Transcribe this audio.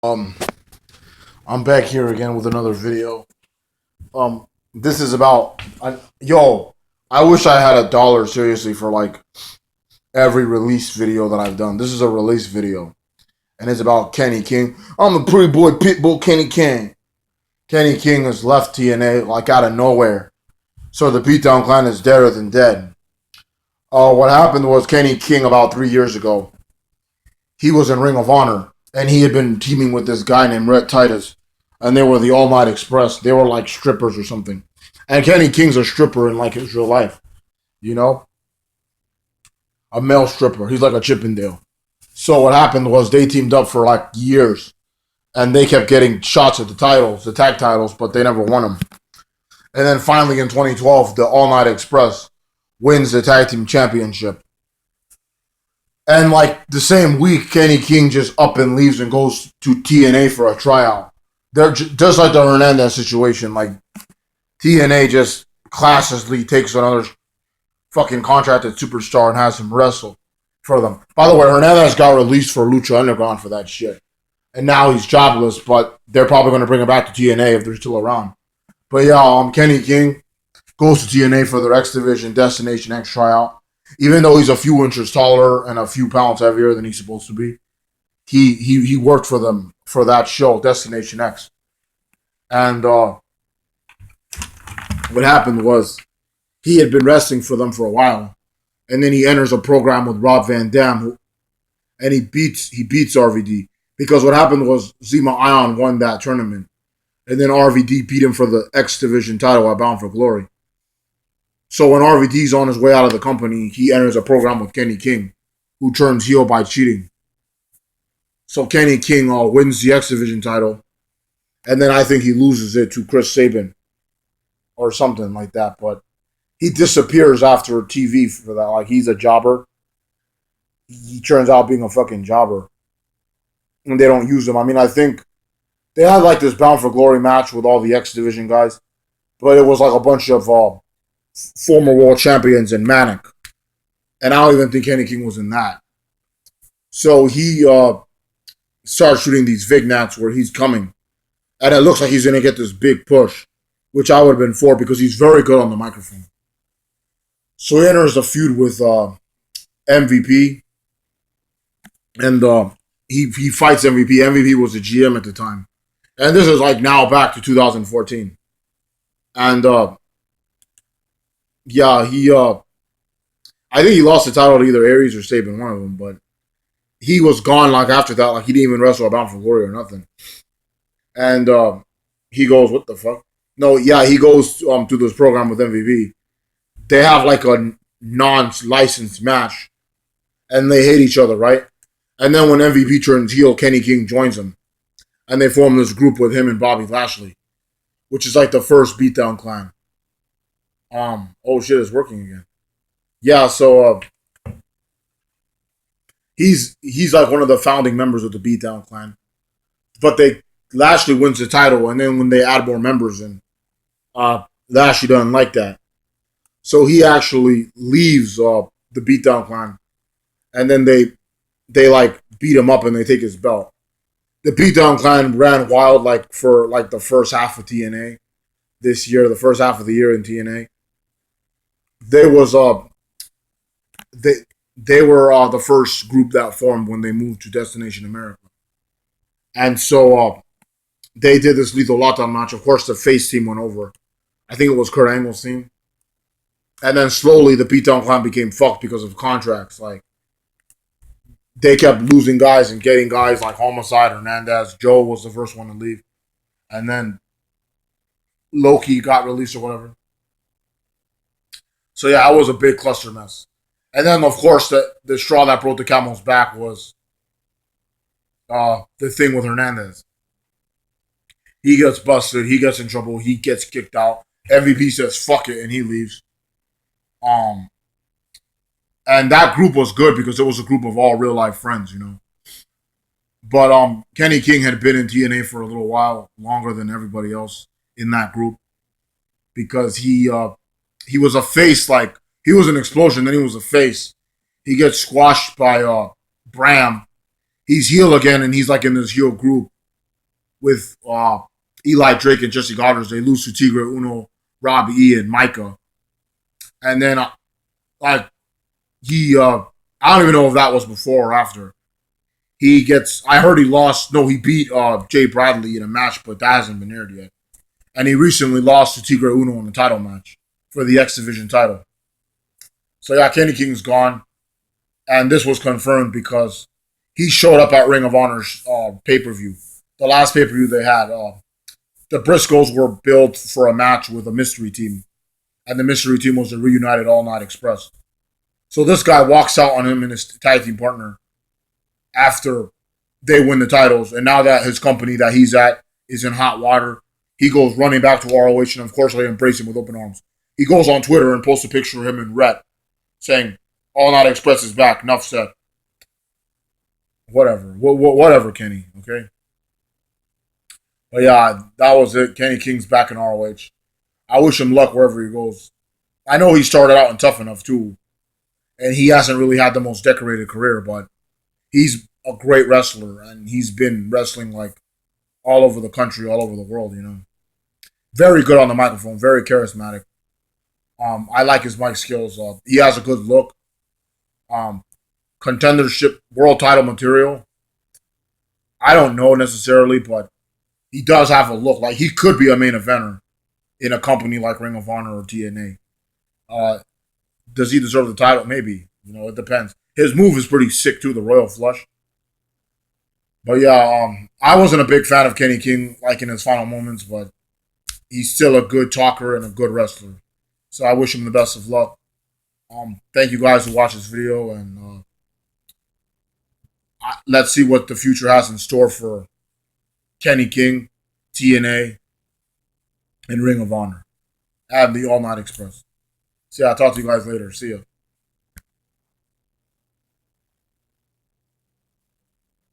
Um, I'm back here again with another video. This is about yo. I wish I had $1 seriously for like every release video that I've done. This is a release video, and it's about Kenny King. I'm the pretty boy Pitbull Kenny King. Kenny King has left TNA like out of nowhere, so the Beatdown Clan is deader than dead. What happened was Kenny King about 3 years ago. He was in Ring of Honor, and he had been teaming with this guy named Rhett Titus, and they were the All Night Express. They were like strippers or something. And Kenny King's a stripper in like his real life, you know, a male stripper. He's like a Chippendale. So what happened was they teamed up for like years, and they kept getting shots at the titles, the tag titles, but they never won them. And then finally in 2012, the All Night Express wins the tag team championship. And like the same week, Kenny King just up and leaves and goes to TNA for a tryout. They're just like the Hernandez situation. Like TNA just classically takes another fucking contracted superstar and has him wrestle for them. By the way, Hernandez got released for Lucha Underground for that shit, and now he's jobless. But they're probably going to bring him back to TNA if they're still around. But yeah, Kenny King goes to TNA for their X Division Destination X tryout. Even though he's a few inches taller and a few pounds heavier than he's supposed to be, he worked for them for that show, Destination X. And what happened was he had been wrestling for them for a while, and then he enters a program with Rob Van Dam, and he beats RVD because what happened was Zema Ion won that tournament, and then RVD beat him for the X Division title at Bound for Glory. So when RVD's on his way out of the company, he enters a program with Kenny King, who turns heel by cheating. So Kenny King wins the X Division title, and then I think he loses it to Chris Sabin or something like that. But he disappears after TV for that. Like he's a jobber. He turns out being a fucking jobber, and they don't use him. I mean, I think they had like this Bound for Glory match with all the X Division guys, but it was like a bunch of former world champions and Manic. And I don't even think Kenny King was in that. So he starts shooting these vignettes where he's coming. And it looks like he's going to get this big push, which I would have been for because he's very good on the microphone. So he enters a feud with MVP. And he fights MVP. MVP was the GM at the time. And this is like now back to 2014. And yeah, I think he lost the title to either Aries or Sabin, one of them, but he was gone like after that. Like he didn't even wrestle Bound for Glory or nothing. And he goes, what the fuck? No, yeah, he goes to this program with MVP. They have like a non-licensed match, and they hate each other, right? And then when MVP turns heel, Kenny King joins him, and they form this group with him and Bobby Lashley, which is like the first Beatdown Clan. Oh shit, it's working again. Yeah, so he's like one of the founding members of the Beatdown Clan. But Lashley wins the title, and then when they add more members in, Lashley doesn't like that. So he actually leaves the Beatdown Clan, and then they like beat him up and they take his belt. The Beatdown Clan ran wild like for like the first half of TNA this year, the first half of the year in TNA. They was they were the first group that formed when they moved to Destination America, and so they did this Lethal Lockdown match. Of course, the face team went over. I think it was Kurt Angle's team, and then slowly the Beatdown Clan became fucked because of contracts. Like they kept losing guys and getting guys like Homicide, Hernandez. Joe was the first one to leave, and then Loki got released or whatever. So yeah, it was a big cluster mess. And then of course the straw that broke the camel's back was the thing with Hernandez. He gets busted, he gets in trouble, he gets kicked out. MVP says fuck it and he leaves. And that group was good because it was a group of all real life friends, you know. But Kenny King had been in TNA for a little while, longer than everybody else in that group, because he was a face. Like he was an explosion, then he was a face. He gets squashed by Bram. He's heel again, and he's like in this heel group. with Eli Drake and Jesse Godderz. They lose to Tigre Uno, Robbie E, and Micah. And then like he I don't even know if that was before or after. I heard he lost. No, he beat Jay Bradley in a match, but that hasn't been aired yet. And he recently lost to Tigre Uno in the title match for the X Division title. So yeah, Kenny King's gone, and this was confirmed because he showed up at Ring of Honor's pay-per-view. The last pay-per-view they had, the Briscoes were billed for a match with a mystery team, and the mystery team was the Reunited All Night Express. So this guy walks out on him and his tag team partner after they win the titles, and now that his company that he's at is in hot water, he goes running back to ROH, and of course they embrace him with open arms. He goes on Twitter and posts a picture of him and Rhett saying, All Night Express is back, enough said. Whatever, Kenny, okay? But yeah, that was it. Kenny King's back in ROH. I wish him luck wherever he goes. I know he started out in Tough Enough too, and he hasn't really had the most decorated career, but he's a great wrestler, and he's been wrestling like all over the country, all over the world, you know. Very good on the microphone, very charismatic. I like his mic skills. He has a good look. Contendership, world title material. I don't know necessarily, but he does have a look. Like he could be a main eventer in a company like Ring of Honor or TNA. Does he deserve the title? Maybe. You know, it depends. His move is pretty sick too, the Royal Flush. But yeah, I wasn't a big fan of Kenny King like in his final moments, but he's still a good talker and a good wrestler. So I wish him the best of luck. Thank you guys who watched this video, and let's see what the future has in store for Kenny King, TNA, and Ring of Honor, and the All Night Express. See, I'll talk to you guys later. See ya.